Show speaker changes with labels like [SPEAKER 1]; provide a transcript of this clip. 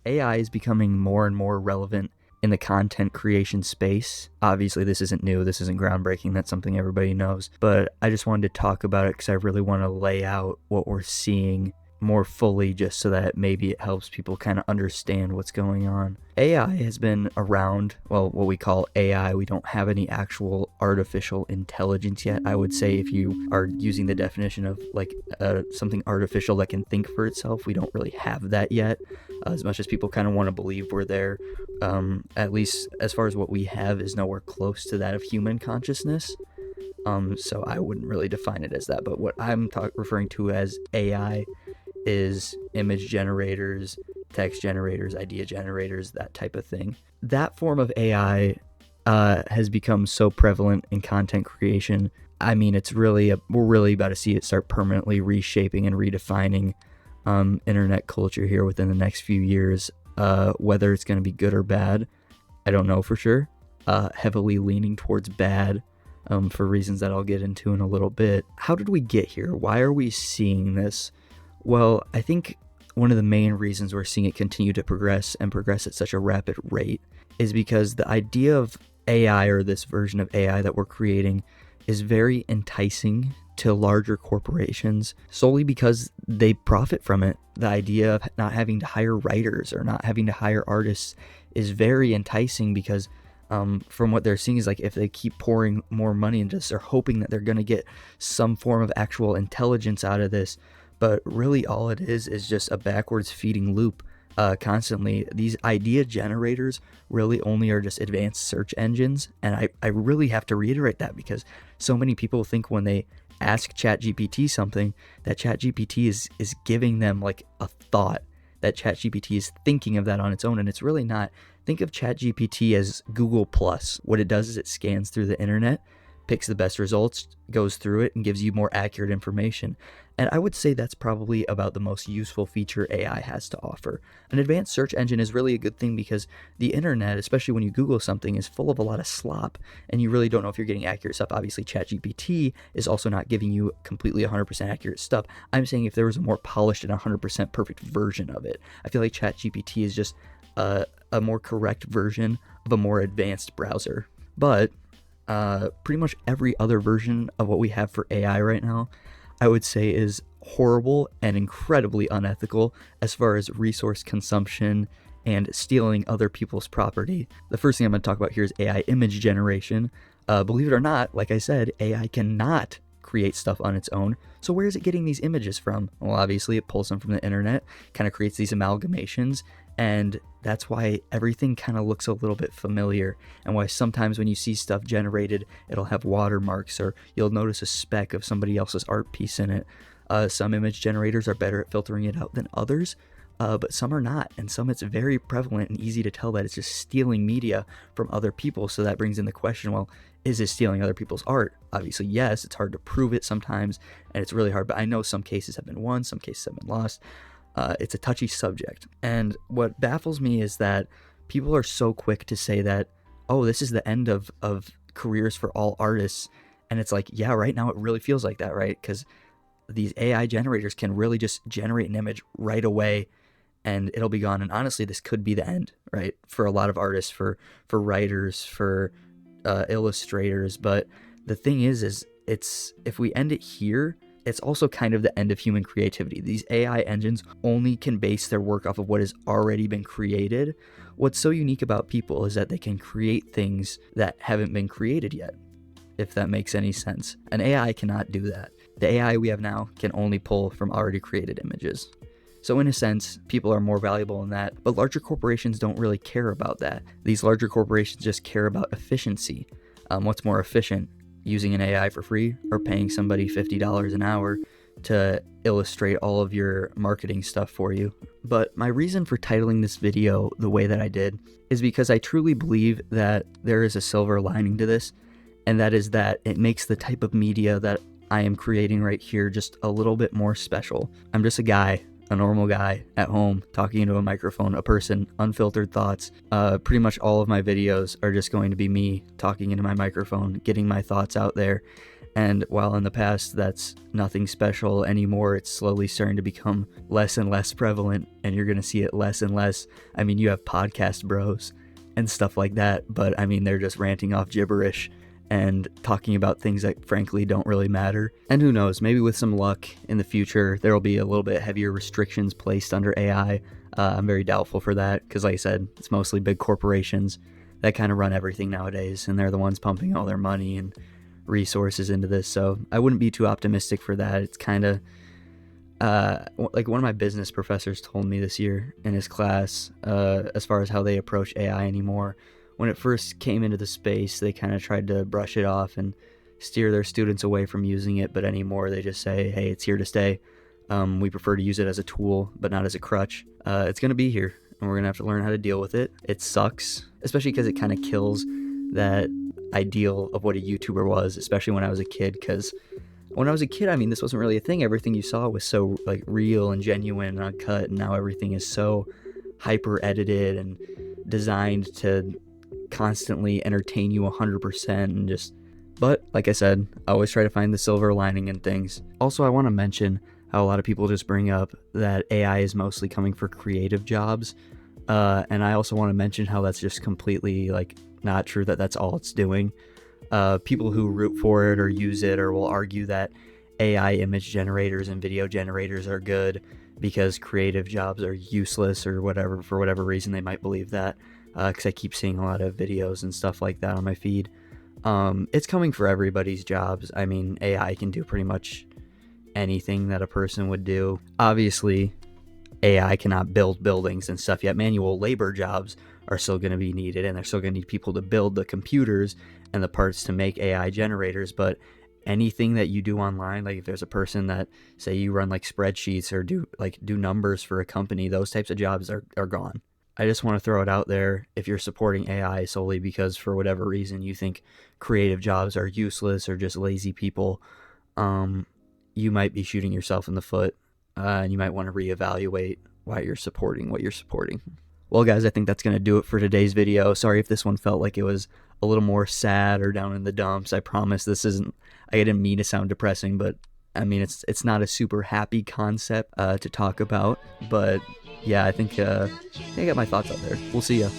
[SPEAKER 1] AI is becoming more and more relevant in the content creation space. Obviously, this isn't new, this isn't groundbreaking, that's something everybody knows, but I just wanted to talk about it because I really want to lay out what we're seeing more fully, just so that maybe it helps people kind of understand what's going on. AI has been around, well, what we call AI. We don't have any actual artificial intelligence yet. I would say if you are using the definition of like something artificial that can think for itself, we don't really have that yet. As much as people kind of want to believe we're there, at least as far as what we have is nowhere close to that of human consciousness. So I wouldn't really define it as that, but what I'm referring to as AI is image generators, text generators, idea generators, that type of thing. That form of AI has become so prevalent in content creation. I mean, we're really about to see it start permanently reshaping and redefining internet culture here within the next few years. Whether it's going to be good or bad, I don't know for sure. Heavily leaning towards bad for reasons that I'll get into in a little bit. How did we get here? Why are we seeing this? Well, I think one of the main reasons we're seeing it continue to progress at such a rapid rate is because the idea of AI, or this version of AI that we're creating, is very enticing to larger corporations solely because they profit from it. The idea of not having to hire writers or not having to hire artists is very enticing because from what they're seeing is like if they keep pouring more money into this, they're hoping that they're going to get some form of actual intelligence out of this. But really all it is just a backwards feeding loop constantly. These idea generators really only are just advanced search engines. And I really have to reiterate that because so many people think when they ask ChatGPT something that ChatGPT is giving them like a thought, that ChatGPT is thinking of that on its own, and it's really not. Think of ChatGPT as Google Plus. What it does is it scans through the internet, picks the best results, goes through it, and gives you more accurate information. And I would say that's probably about the most useful feature AI has to offer. An advanced search engine is really a good thing because the internet, especially when you Google something, is full of a lot of slop, and you really don't know if you're getting accurate stuff. Obviously, ChatGPT is also not giving you completely 100% accurate stuff. I'm saying if there was a more polished and 100% perfect version of it. I feel like ChatGPT is just a more correct version of a more advanced browser. But pretty much every other version of what we have for AI right now, I would say is horrible and incredibly unethical as far as resource consumption and stealing other people's property. The first thing I'm going to talk about here is AI image generation. Believe it or not, like I said, AI cannot create stuff on its own. So where is it getting these images from? Well, obviously it pulls them from the internet, kind of creates these amalgamations, and that's why everything kind of looks a little bit familiar, and why sometimes when you see stuff generated, it'll have watermarks, or you'll notice a speck of somebody else's art piece in it. Some image generators are better at filtering it out than others, but some are not, and some it's very prevalent and easy to tell that it's just stealing media from other people. So that brings in the question, well, is it stealing other people's art? Obviously, yes. It's hard to prove it sometimes, and it's really hard, but I know some cases have been won, some cases have been lost. It's a touchy subject. And what baffles me is that people are so quick to say that, oh, this is the end of careers for all artists. And it's like, yeah, right now it really feels like that, right? Because these AI generators can really just generate an image right away and it'll be gone. And honestly, this could be the end, right? For a lot of artists, for writers, for illustrators. But the thing is it's, if we end it here, it's also kind of the end of human creativity. These AI engines only can base their work off of what has already been created. What's so unique about people is that they can create things that haven't been created yet, if that makes any sense. An AI cannot do that. The AI we have now can only pull from already created images. So in a sense, people are more valuable in that, but larger corporations don't really care about that. These larger corporations just care about efficiency. What's more efficient? Using an AI for free or paying somebody $50 an hour to illustrate all of your marketing stuff for you. But my reason for titling this video the way that I did is because I truly believe that there is a silver lining to this, and that is that it makes the type of media that I am creating right here just a little bit more special. I'm just a normal guy at home talking into a microphone, a person, unfiltered thoughts. Pretty much all of my videos are just going to be me talking into my microphone, getting my thoughts out there. And while in the past that's nothing special anymore, it's slowly starting to become less and less prevalent, and you're going to see it less and less. I mean, you have podcast bros and stuff like that, but I mean, they're just ranting off gibberish and talking about things that frankly don't really matter. And who knows, maybe with some luck in the future, there will be a little bit heavier restrictions placed under AI. I'm very doubtful for that because, like I said, it's mostly big corporations that kind of run everything nowadays, and they're the ones pumping all their money and resources into this. So I wouldn't be too optimistic for that. It's kind of like one of my business professors told me this year in his class, as far as how they approach AI anymore. When it first came into the space, they kind of tried to brush it off and steer their students away from using it, but anymore they just say, hey, it's here to stay. We prefer to use it as a tool, but not as a crutch. It's going to be here, and we're going to have to learn how to deal with it. It sucks, especially because it kind of kills that ideal of what a YouTuber was, especially when I was a kid, because when I was a kid, I mean, this wasn't really a thing. Everything you saw was so like real and genuine and uncut, and now everything is so hyper edited and designed to constantly entertain you 100% and just, but like I said, I always try to find the silver lining in things. Also, I want to mention how a lot of people just bring up that AI is mostly coming for creative jobs, and I also want to mention how that's just completely like not true, that that's all it's doing. People who root for it or use it or will argue that AI image generators and video generators are good because creative jobs are useless or whatever, for whatever reason they might believe that, because I keep seeing a lot of videos and stuff like that on my feed. It's coming for everybody's jobs. I mean, AI can do pretty much anything that a person would do. Obviously, AI cannot build buildings and stuff yet. Manual labor jobs are still going to be needed, and they're still going to need people to build the computers and the parts to make AI generators. But anything that you do online, like if there's a person that, say, you run like spreadsheets or do numbers for a company, those types of jobs are gone. I just want to throw it out there. If you're supporting AI solely because for whatever reason you think creative jobs are useless or just lazy people, you might be shooting yourself in the foot, and you might want to reevaluate why you're supporting what you're supporting. Well, guys, I think that's going to do it for today's video. Sorry if this one felt like it was a little more sad or down in the dumps. I promise this isn't, I didn't mean to sound depressing, but I mean, it's not a super happy concept to talk about. But yeah, I think I got my thoughts out there. We'll see ya.